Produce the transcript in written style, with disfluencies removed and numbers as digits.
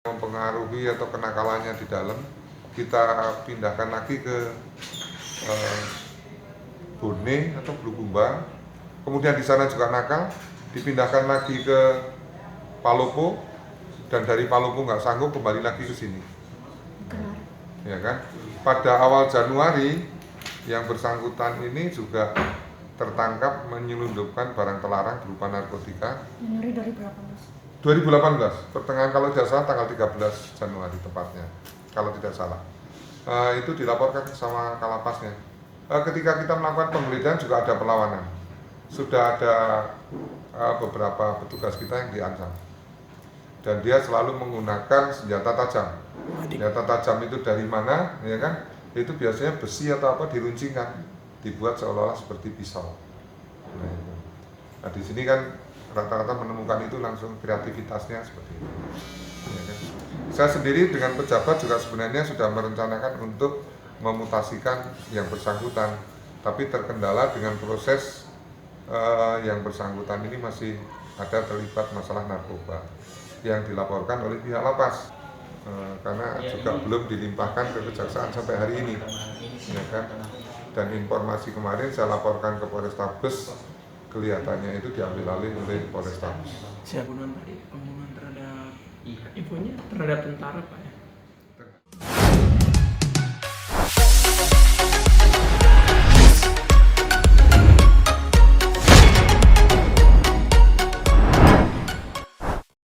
mempengaruhi atau kenakalannya di dalam, kita pindahkan lagi ke Bone atau Bulukumba. Kemudian di sana juga nakal, dipindahkan lagi ke Palopo, dan dari Palopo nggak sanggup kembali lagi ke sini. Ya kan? Pada awal Januari yang bersangkutan ini juga tertangkap menyelundupkan barang terlarang berupa narkotika. Januari 2018. 2018, pertengahan kalau tidak salah tanggal 13 Januari tepatnya, kalau tidak salah. Itu dilaporkan sama Kalapasnya. Ketika kita melakukan penggeledahan juga ada perlawanan. Sudah ada beberapa petugas kita yang diancam. Dan dia selalu menggunakan senjata tajam. Senjata tajam itu dari mana, ya kan? Itu biasanya besi atau apa diruncingkan, dibuat seolah-olah seperti pisau. Nah, di sini kan rata-rata menemukan itu langsung kreativitasnya seperti itu. Ya kan? Saya sendiri dengan pejabat juga sebenarnya sudah merencanakan untuk memutasikan yang bersangkutan, tapi terkendala dengan proses yang bersangkutan ini masih ada terlibat masalah narkoba yang dilaporkan oleh pihak lapas, karena juga belum dilimpahkan ke kejaksaan sampai hari ini, ya kan? Dan informasi kemarin saya laporkan ke Polrestabes, kelihatannya itu diambil alih oleh Polrestabes. Pembunuhan terhadap infonya terhadap tentara, Pak.